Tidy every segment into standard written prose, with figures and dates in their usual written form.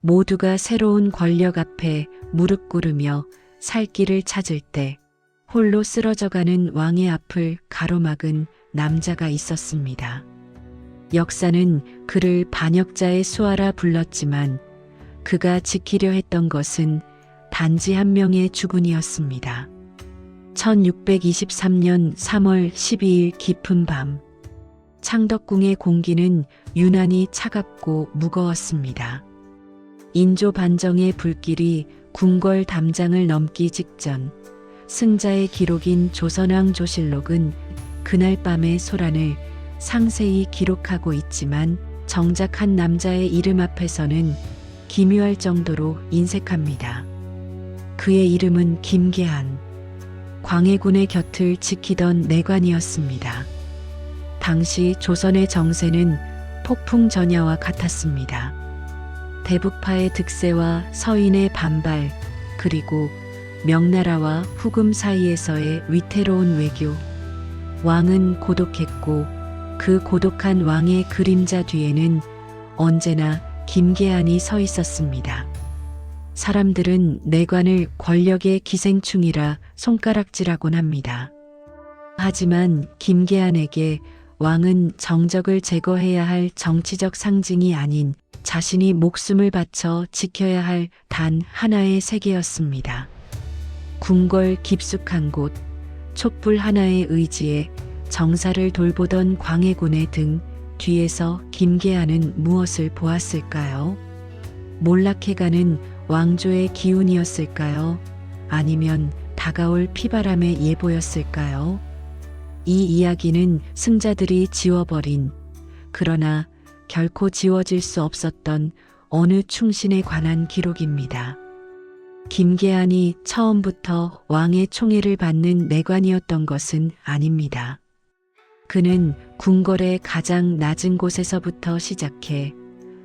모두가 새로운 권력 앞에 무릎 꿇으며 살 길을 찾을 때 홀로 쓰러져가는 왕의 앞을 가로막은 남자가 있었습니다. 역사는 그를 반역자의 수하라 불렀지만 그가 지키려 했던 것은 단지 한 명의 주군이었습니다. 1623년 3월 12일 깊은 밤, 창덕궁의 공기는 유난히 차갑고 무거웠습니다. 인조 반정의 불길이 궁궐 담장을 넘기 직전 승자의 기록인 조선왕 조실록은 그날 밤의 소란을 상세히 기록하고 있지만 정작 한 남자의 이름 앞에서는 기묘할 정도로 인색합니다. 그의 이름은 김계한, 광해군의 곁을 지키던 내관이었습니다. 당시 조선의 정세는 폭풍전야와 같았습니다. 대북파의 득세와 서인의 반발, 그리고 명나라와 후금 사이에서의 위태로운 외교. 왕은 고독했고 그 고독한 왕의 그림자 뒤에는 언제나 김계한이 서 있었습니다. 사람들은 내관을 권력의 기생충이라 손가락질하곤 합니다. 하지만 김계한에게 왕은 정적을 제거해야 할 정치적 상징이 아닌 자신이 목숨을 바쳐 지켜야 할 단 하나의 세계였습니다. 궁궐 깊숙한 곳, 촛불 하나의 의지에 정사를 돌보던 광해군의 등 뒤에서 김계한은 무엇을 보았을까요? 몰락해가는 왕조의 기운이었을까요? 아니면 다가올 피바람의 예보였을까요? 이 이야기는 승자들이 지워버린, 그러나 결코 지워질 수 없었던 어느 충신에 관한 기록입니다. 김계한이 처음부터 왕의 총애를 받는 내관이었던 것은 아닙니다. 그는 궁궐의 가장 낮은 곳에서부터 시작해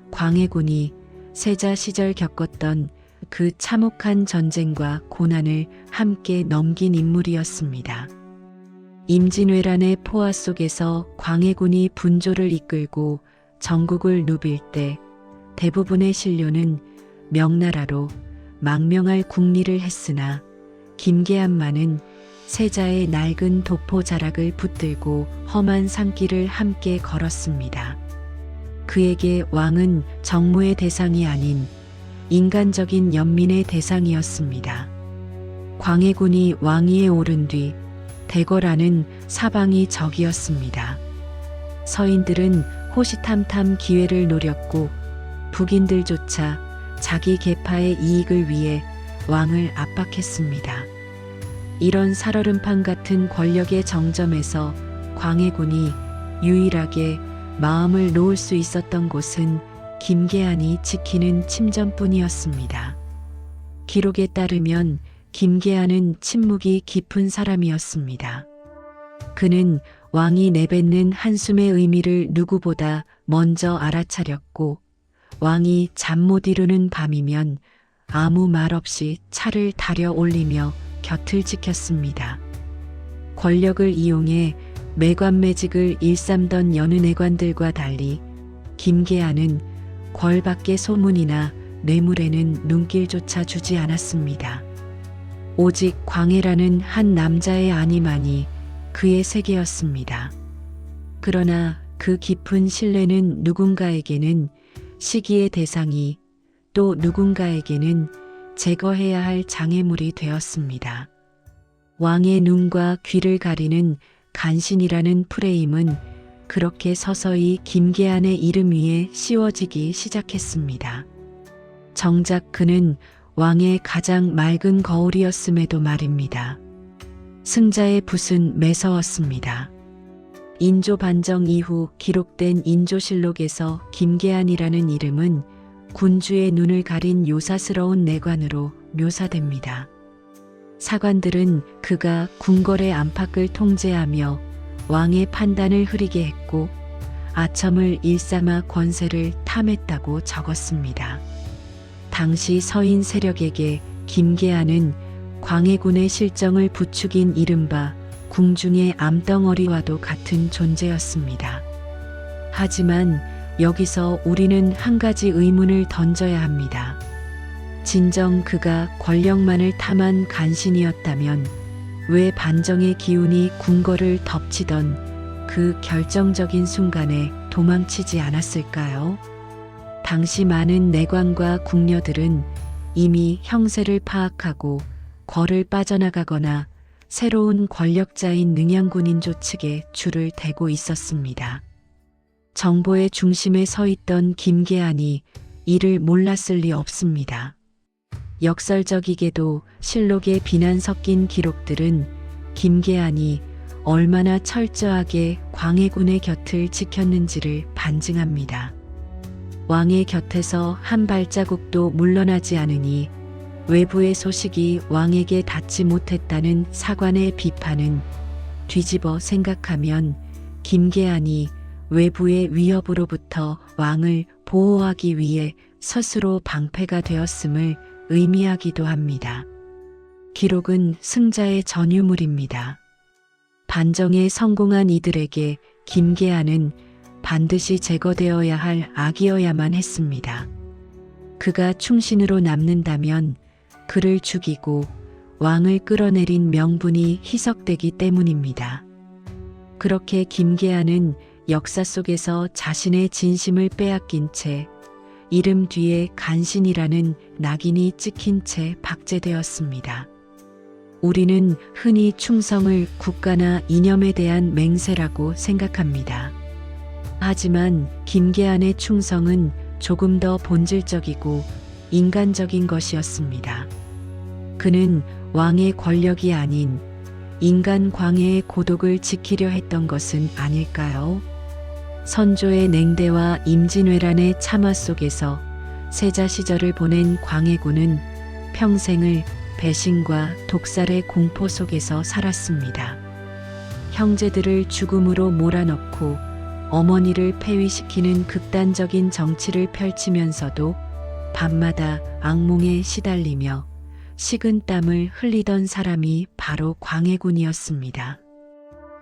광해군이 세자 시절 겪었던 그 참혹한 전쟁과 고난을 함께 넘긴 인물이었습니다. 임진왜란의 포화 속에서 광해군이 분조를 이끌고 전국을 누빌 때 대부분의 신료는 명나라로 망명할 궁리를 했으나 김계한만은 세자의 낡은 도포 자락을 붙들고 험한 산길을 함께 걸었습니다. 그에게 왕은 정무의 대상이 아닌 인간적인 연민의 대상이었습니다. 광해군이 왕위에 오른 뒤 대궐안은 사방이 적이었습니다. 서인들은 호시탐탐 기회를 노렸고 북인들조차 자기 계파의 이익을 위해 왕을 압박했습니다. 이런 살얼음판 같은 권력의 정점에서 광해군이 유일하게 마음을 놓을 수 있었던 곳은 김계한이 지키는 침전뿐이었습니다. 기록에 따르면 김계한은 침묵이 깊은 사람이었습니다. 그는 왕이 내뱉는 한숨의 의미를 누구보다 먼저 알아차렸고 왕이 잠 못 이루는 밤이면 아무 말 없이 차를 달여 올리며 곁을 지켰습니다. 권력을 이용해 매관매직을 일삼던 여느 내관들과 달리 김계한은 궐 밖의 소문이나 뇌물에는 눈길조차 주지 않았습니다. 오직 광해라는 한 남자의 안위만이 그의 세계였습니다. 그러나 그 깊은 신뢰는 누군가에게는 시기의 대상이, 또 누군가에게는 제거해야 할 장애물이 되었습니다. 왕의 눈과 귀를 가리는 간신이라는 프레임은 그렇게 서서히 김계한의 이름 위에 씌워지기 시작했습니다. 정작 그는 왕의 가장 맑은 거울이었음에도 말입니다. 승자의 붓은 매서웠습니다. 인조 반정 이후 기록된 인조실록에서 김계한이라는 이름은 군주의 눈을 가린 요사스러운 내관으로 묘사됩니다. 사관들은 그가 궁궐의 안팎을 통제하며 왕의 판단을 흐리게 했고 아첨을 일삼아 권세를 탐했다고 적었습니다. 당시 서인 세력에게 김계한은 광해군의 실정을 부추긴 이른바 궁중의 암덩어리와도 같은 존재였습니다. 하지만 여기서 우리는 한 가지 의문을 던져야 합니다. 진정 그가 권력만을 탐한 간신이었다면 왜 반정의 기운이 궁궐을 덮치던 그 결정적인 순간에 도망치지 않았을까요? 당시 많은 내관과 궁녀들은 이미 형세를 파악하고 궐을 빠져나가거나 새로운 권력자인 능양군인조 측에 줄을 대고 있었습니다. 정보의 중심에 서 있던 김계안이 이를 몰랐을 리 없습니다. 역설적이게도 실록에 비난 섞인 기록들은 김계안이 얼마나 철저하게 광해군의 곁을 지켰는지를 반증합니다. 왕의 곁에서 한 발자국도 물러나지 않으니 외부의 소식이 왕에게 닿지 못했다는 사관의 비판은 뒤집어 생각하면 김계안이 외부의 위협으로부터 왕을 보호하기 위해 스스로 방패가 되었음을 의미하기도 합니다. 기록은 승자의 전유물입니다. 반정에 성공한 이들에게 김계안은 반드시 제거되어야 할 악이어야만 했습니다. 그가 충신으로 남는다면 그를 죽이고 왕을 끌어내린 명분이 희석되기 때문입니다. 그렇게 김계안은 역사 속에서 자신의 진심을 빼앗긴 채 이름 뒤에 간신이라는 낙인이 찍힌 채 박제되었습니다. 우리는 흔히 충성을 국가나 이념에 대한 맹세라고 생각합니다. 하지만 김계안의 충성은 조금 더 본질적이고 인간적인 것이었습니다. 그는 왕의 권력이 아닌 인간 광해의 고독을 지키려 했던 것은 아닐까요? 선조의 냉대와 임진왜란의 참화 속에서 세자 시절을 보낸 광해군은 평생을 배신과 독살의 공포 속에서 살았습니다. 형제들을 죽음으로 몰아넣고 어머니를 폐위시키는 극단적인 정치를 펼치면서도 밤마다 악몽에 시달리며 식은 땀을 흘리던 사람이 바로 광해군이었습니다.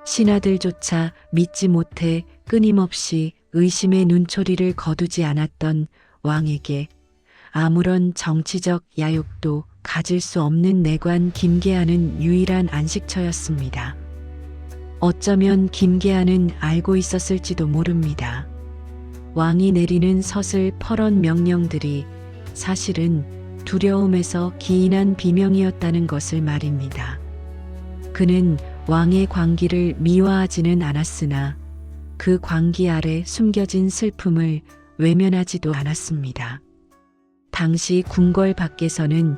신하들조차 믿지 못해 끊임없이 의심의 눈초리를 거두지 않았던 왕에게 아무런 정치적 야욕도 가질 수 없는 내관 김계안은 유일한 안식처였습니다. 어쩌면 김계안은 알고 있었을지도 모릅니다. 왕이 내리는 서슬퍼런 명령들이 사실은 두려움에서 기인한 비명이었다는 것을 말입니다. 그는 왕의 광기를 미화하지는 않았으나 그 광기 아래 숨겨진 슬픔을 외면하지도 않았습니다. 당시 궁궐 밖에서는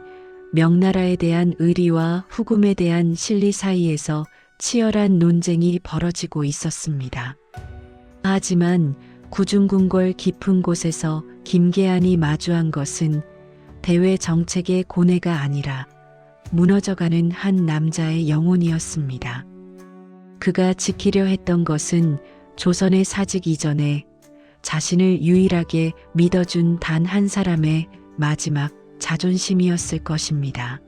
명나라에 대한 의리와 후금에 대한 실리 사이에서 치열한 논쟁이 벌어지고 있었습니다. 하지만 구중궁궐 깊은 곳에서 김계안이 마주한 것은 대외 정책의 고뇌가 아니라 무너져가는 한 남자의 영혼이었습니다. 그가 지키려 했던 것은 조선의 사직 이전에 자신을 유일하게 믿어준 단 한 사람의 마지막 자존심이었을 것입니다.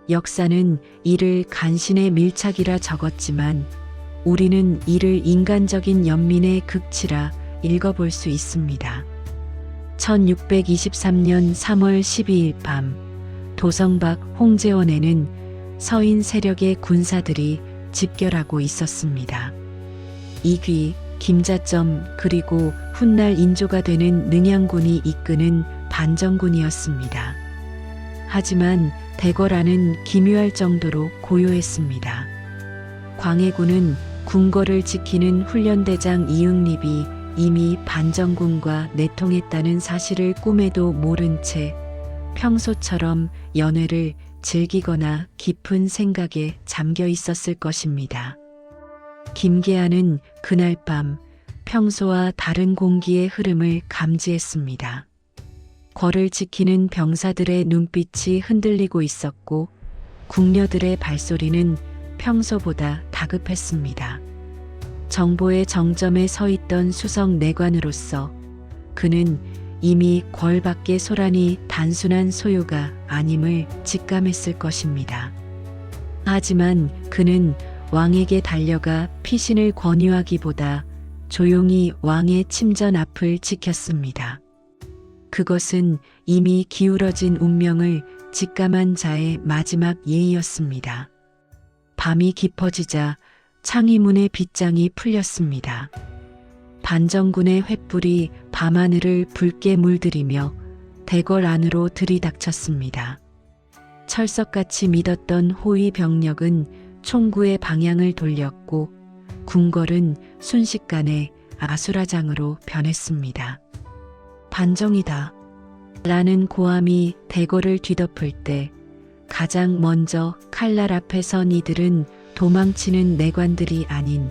역사는 이를 간신의 밀착이라 적었지만 우리는 이를 인간적인 연민의 극치라 읽어볼 수 있습니다. 1623년 3월 12일 밤 도성박 홍제원에는 서인 세력의 군사들이 집결하고 있었습니다. 이귀, 김자점 그리고 훗날 인조가 되는 능양군이 이끄는 반정군이었습니다. 하지만 대궐안은 기묘할 정도로 고요했습니다. 광해군은 궁궐을 지키는 훈련대장 이응립이 이미 반정군과 내통했다는 사실을 꿈에도 모른 채 평소처럼 연회를 즐기거나 깊은 생각에 잠겨 있었을 것입니다. 김계안은 그날 밤 평소와 다른 공기의 흐름을 감지했습니다. 궐을 지키는 병사들의 눈빛이 흔들리고 있었고 궁녀들의 발소리는 평소보다 다급했습니다. 정보의 정점에 서 있던 수석 내관으로서 그는 이미 궐 밖의 소란이 단순한 소요가 아님을 직감했을 것입니다. 하지만 그는 왕에게 달려가 피신을 권유하기보다 조용히 왕의 침전 앞을 지켰습니다. 그것은 이미 기울어진 운명을 직감한 자의 마지막 예의였습니다. 밤이 깊어지자 창의문의 빗장이 풀렸습니다. 반정군의 횃불이 밤하늘을 붉게 물들이며 대궐 안으로 들이닥쳤습니다. 철석같이 믿었던 호위 병력은 총구의 방향을 돌렸고 궁궐은 순식간에 아수라장으로 변했습니다. 반정이다 라는 고함이 대궐을 뒤덮을 때 가장 먼저 칼날 앞에 선 이들은 도망치는 내관들이 아닌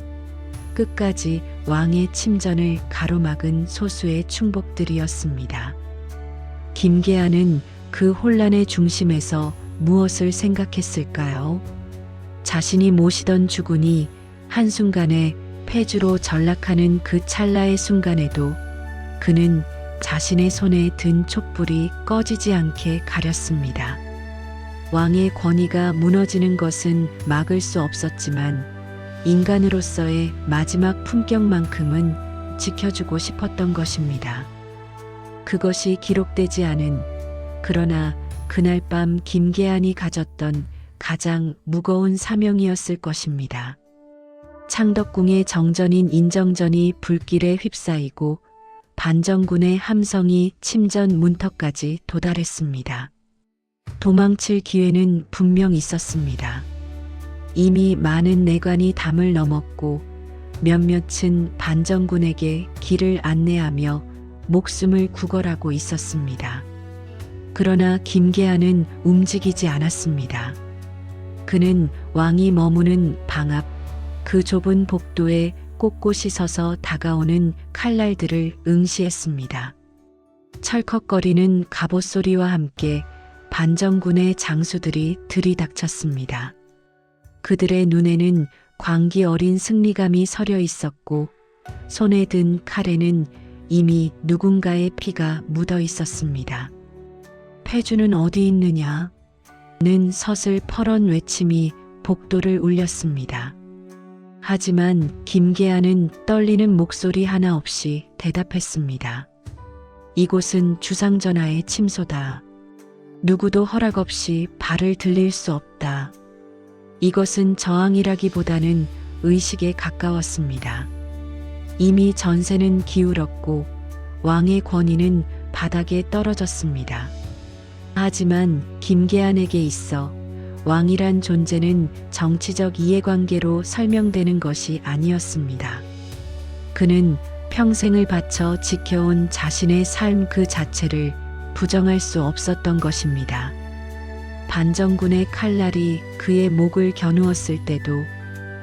끝까지 왕의 침전을 가로막은 소수의 충복들이었습니다. 김계한은 그 혼란의 중심에서 무엇을 생각했을까요? 자신이 모시던 주군이 한순간에 폐주로 전락하는 그 찰나의 순간에도 그는 자신의 손에 든 촛불이 꺼지지 않게 가렸습니다. 왕의 권위가 무너지는 것은 막을 수 없었지만 인간으로서의 마지막 품격만큼은 지켜주고 싶었던 것입니다. 그것이 기록되지 않은, 그러나 그날 밤 김계한이 가졌던 가장 무거운 사명이었을 것입니다. 창덕궁의 정전인 인정전이 불길에 휩싸이고 반정군의 함성이 침전 문턱까지 도달했습니다. 도망칠 기회는 분명 있었습니다. 이미 많은 내관이 담을 넘었고 몇몇은 반정군에게 길을 안내하며 목숨을 구걸하고 있었습니다. 그러나 김계한은 움직이지 않았습니다. 그는 왕이 머무는 방 앞 그 좁은 복도에 꼿꼿이 서서 다가오는 칼날들을 응시했습니다. 철컥거리는 갑옷 소리와 함께 반정군의 장수들이 들이닥쳤습니다. 그들의 눈에는 광기 어린 승리감이 서려 있었고 손에 든 칼에는 이미 누군가의 피가 묻어 있었습니다. 패주는 어디 있느냐? 는 서슬퍼런 외침이 복도를 울렸습니다. 하지만 김계한은 떨리는 목소리 하나 없이 대답했습니다. 이곳은 주상전하의 침소다. 누구도 허락 없이 발을 들릴 수 없다. 이것은 저항이라기보다는 의식에 가까웠습니다. 이미 전세는 기울었고 왕의 권위는 바닥에 떨어졌습니다. 하지만 김계한에게 있어 왕이란 존재는 정치적 이해관계로 설명되는 것이 아니었습니다. 그는 평생을 바쳐 지켜온 자신의 삶 그 자체를 부정할 수 없었던 것입니다. 반정군의 칼날이 그의 목을 겨누었을 때도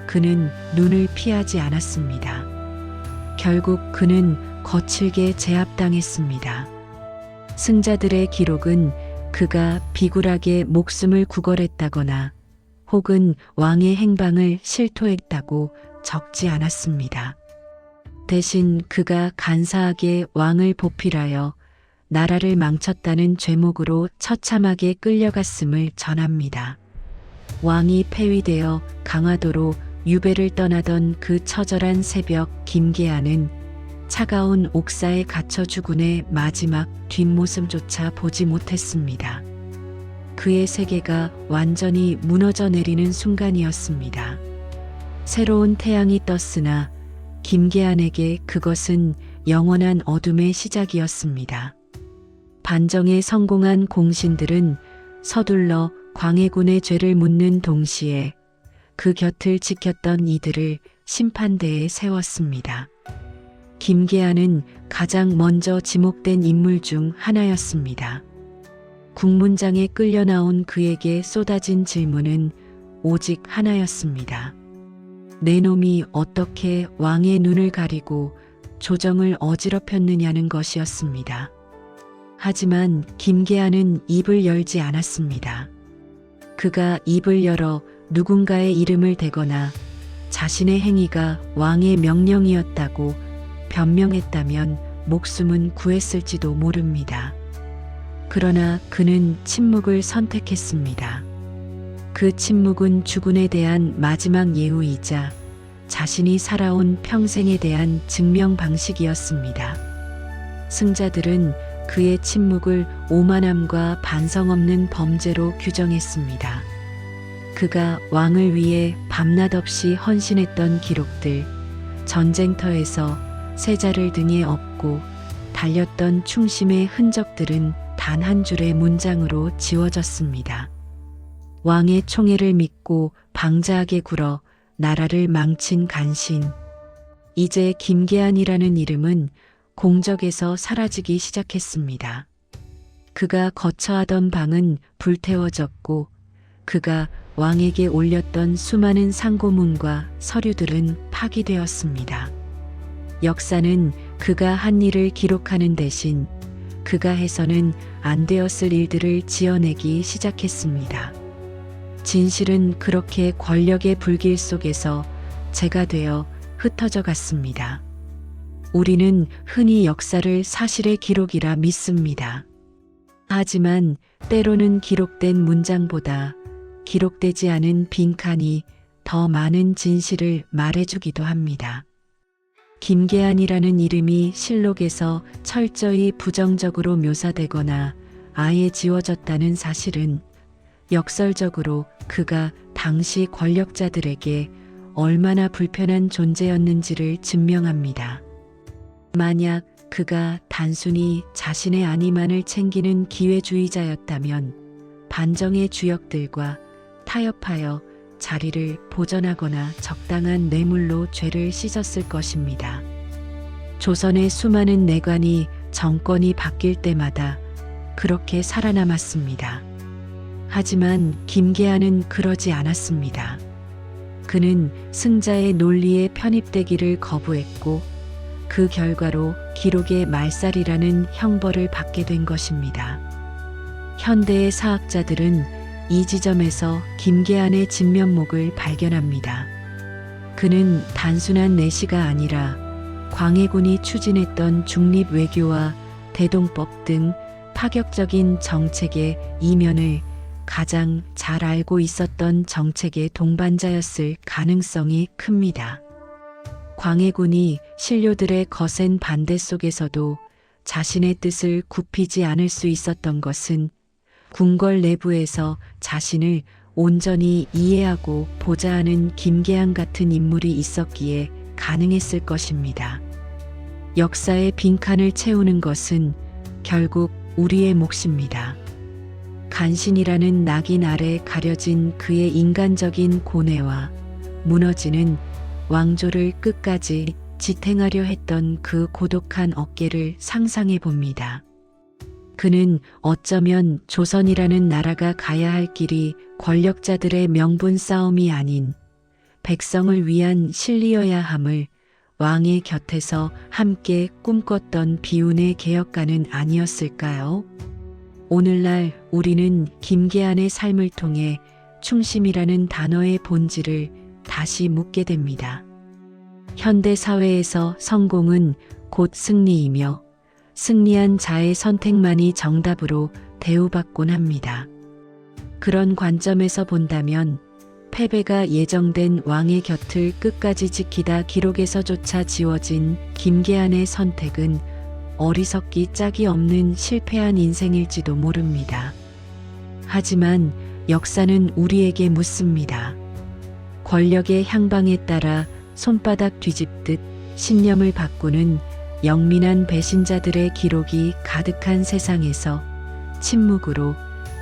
그는 눈을 피하지 않았습니다. 결국 그는 거칠게 제압당했습니다. 승자들의 기록은 그가 비굴하게 목숨을 구걸했다거나 혹은 왕의 행방을 실토했다고 적지 않았습니다. 대신 그가 간사하게 왕을 보필하여 나라를 망쳤다는 죄목으로 처참하게 끌려갔음을 전합니다. 왕이 폐위되어 강화도로 유배를 떠나던 그 처절한 새벽 김계한은 차가운 옥사에 갇혀 주군의 마지막 뒷모습조차 보지 못했습니다. 그의 세계가 완전히 무너져 내리는 순간이었습니다. 새로운 태양이 떴으나 김계한에게 그것은 영원한 어둠의 시작이었습니다. 반정에 성공한 공신들은 서둘러 광해군의 죄를 묻는 동시에 그 곁을 지켰던 이들을 심판대에 세웠습니다. 김계한은 가장 먼저 지목된 인물 중 하나였습니다. 국문장에 끌려 나온 그에게 쏟아진 질문은 오직 하나였습니다. 내 놈이 어떻게 왕의 눈을 가리고 조정을 어지럽혔느냐는 것이었습니다. 하지만 김계한은 입을 열지 않았습니다. 그가 입을 열어 누군가의 이름을 대거나 자신의 행위가 왕의 명령이었다고 변명했다면 목숨은 구했을지도 모릅니다. 그러나 그는 침묵을 선택했습니다. 그 침묵은 주군에 대한 마지막 예우이자 자신이 살아온 평생에 대한 증명 방식이었습니다. 승자들은 그의 침묵을 오만함과 반성 없는 범죄로 규정했습니다. 그가 왕을 위해 밤낮 없이 헌신했던 기록들, 전쟁터에서 세자를 등에 업고 달렸던 충심의 흔적들은 단 한 줄의 문장으로 지워졌습니다. 왕의 총애를 믿고 방자하게 굴어 나라를 망친 간신. 이제 김계한이라는 이름은 공적에서 사라지기 시작했습니다. 그가 거처하던 방은 불태워졌고 그가 왕에게 올렸던 수많은 상고문과 서류들은 파기되었습니다. 역사는 그가 한 일을 기록하는 대신 그가 해서는 안 되었을 일들을 지어내기 시작했습니다. 진실은 그렇게 권력의 불길 속에서 재가 되어 흩어져 갔습니다. 우리는 흔히 역사를 사실의 기록이라 믿습니다. 하지만 때로는 기록된 문장보다 기록되지 않은 빈칸이 더 많은 진실을 말해주기도 합니다. 김계한이라는 이름이 실록에서 철저히 부정적으로 묘사되거나 아예 지워졌다는 사실은 역설적으로 그가 당시 권력자들에게 얼마나 불편한 존재였는지를 증명합니다. 만약 그가 단순히 자신의 안위만을 챙기는 기회주의자였다면 반정의 주역들과 타협하여 자리를 보전하거나 적당한 뇌물로 죄를 씻었을 것입니다. 조선의 수많은 내관이 정권이 바뀔 때마다 그렇게 살아남았습니다. 하지만 김계한은 그러지 않았습니다. 그는 승자의 논리에 편입되기를 거부했고 그 결과로 기록의 말살이라는 형벌을 받게 된 것입니다. 현대의 사학자들은 이 지점에서 김계한의 진면목을 발견합니다. 그는 단순한 내시가 아니라 광해군이 추진했던 중립 외교와 대동법 등 파격적인 정책의 이면을 가장 잘 알고 있었던 정책의 동반자였을 가능성이 큽니다. 광해군이 신료들의 거센 반대 속에서도 자신의 뜻을 굽히지 않을 수 있었던 것은 궁궐 내부에서 자신을 온전히 이해하고 보좌하는 김계한 같은 인물이 있었기에 가능했을 것입니다. 역사의 빈칸을 채우는 것은 결국 우리의 몫입니다. 간신이라는 낙인 아래 가려진 그의 인간적인 고뇌와 무너지는 왕조를 끝까지 지탱하려 했던 그 고독한 어깨를 상상해 봅니다. 그는 어쩌면 조선이라는 나라가 가야 할 길이 권력자들의 명분 싸움이 아닌 백성을 위한 실리여야 함을 왕의 곁에서 함께 꿈꿨던 비운의 개혁가는 아니었을까요? 오늘날 우리는 김계한의 삶을 통해 충심이라는 단어의 본질을 다시 묻게 됩니다. 현대 사회에서 성공은 곧 승리이며 승리한 자의 선택만이 정답으로 대우받곤 합니다. 그런 관점에서 본다면 패배가 예정된 왕의 곁을 끝까지 지키다 기록에서조차 지워진 김계한의 선택은 어리석기 짝이 없는 실패한 인생일지도 모릅니다. 하지만 역사는 우리에게 묻습니다. 권력의 향방에 따라 손바닥 뒤집듯 신념을 바꾸는 영민한 배신자들의 기록이 가득한 세상에서 침묵으로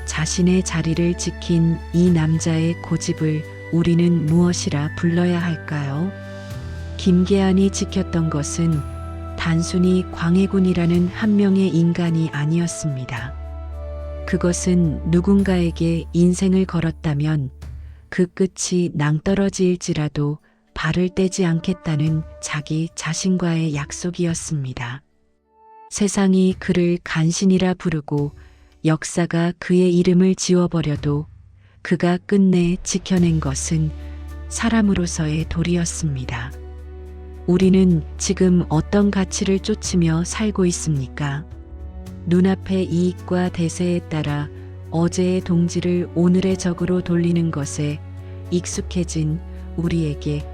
자신의 자리를 지킨 이 남자의 고집을 우리는 무엇이라 불러야 할까요? 김계한이 지켰던 것은 단순히 광해군이라는 한 명의 인간이 아니었습니다. 그것은 누군가에게 인생을 걸었다면 그 끝이 낭떠러지일지라도 발을 떼지 않겠다는 자기 자신과의 약속이었습니다. 세상이 그를 간신이라 부르고 역사가 그의 이름을 지워버려도 그가 끝내 지켜낸 것은 사람으로서의 도리였습니다. 우리는 지금 어떤 가치를 쫓으며 살고 있습니까? 눈앞의 이익과 대세에 따라 어제의 동지를 오늘의 적으로 돌리는 것에 익숙해진 우리에게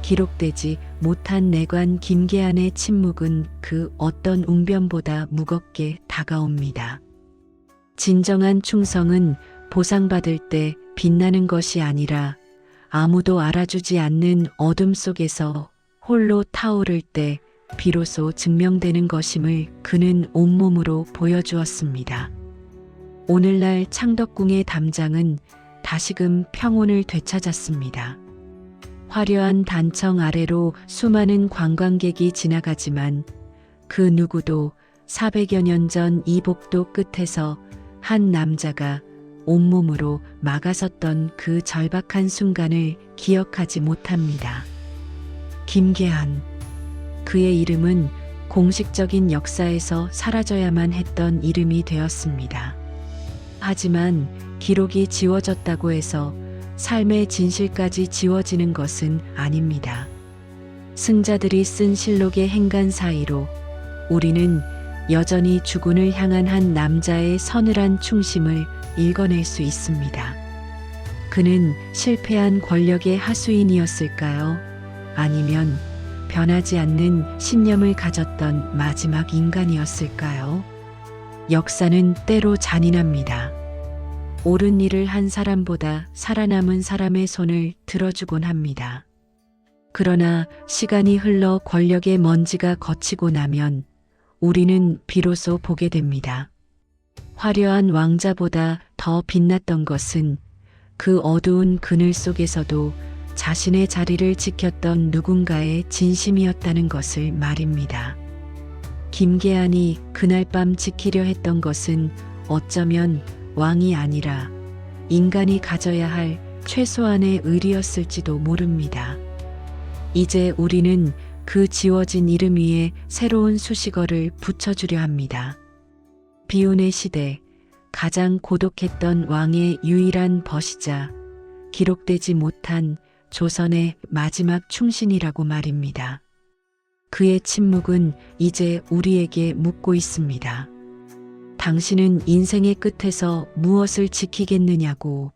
기록되지 못한 내관 김계한의 침묵은 그 어떤 웅변보다 무겁게 다가옵니다. 진정한 충성은 보상받을 때 빛나는 것이 아니라 아무도 알아주지 않는 어둠 속에서 홀로 타오를 때 비로소 증명되는 것임을 그는 온몸으로 보여주었습니다. 오늘날 창덕궁의 담장은 다시금 평온을 되찾았습니다. 화려한 단청 아래로 수많은 관광객이 지나가지만 그 누구도 400여 년 전 이 복도 끝에서 한 남자가 온몸으로 막아섰던 그 절박한 순간을 기억하지 못합니다. 김계한. 그의 이름은 공식적인 역사에서 사라져야만 했던 이름이 되었습니다. 하지만 기록이 지워졌다고 해서 삶의 진실까지 지워지는 것은 아닙니다. 승자들이 쓴 실록의 행간 사이로 우리는 여전히 주군을 향한 한 남자의 서늘한 충심을 읽어낼 수 있습니다. 그는 실패한 권력의 하수인이었을까요? 아니면 변하지 않는 신념을 가졌던 마지막 인간이었을까요? 역사는 때로 잔인합니다. 옳은 일을 한 사람보다 살아남은 사람의 손을 들어주곤 합니다. 그러나 시간이 흘러 권력의 먼지가 걷히고 나면 우리는 비로소 보게 됩니다. 화려한 왕자보다 더 빛났던 것은 그 어두운 그늘 속에서도 자신의 자리를 지켰던 누군가의 진심이었다는 것을 말입니다. 김계한이 그날 밤 지키려 했던 것은 어쩌면 왕이 아니라 인간이 가져야 할 최소한의 의리였을지도 모릅니다. 이제 우리는 그 지워진 이름 위에 새로운 수식어를 붙여주려 합니다. 비운의 시대, 가장 고독했던 왕의 유일한 벗이자 기록되지 못한 조선의 마지막 충신이라고 말입니다. 그의 침묵은 이제 우리에게 묻고 있습니다. 당신은 인생의 끝에서 무엇을 지키겠느냐고.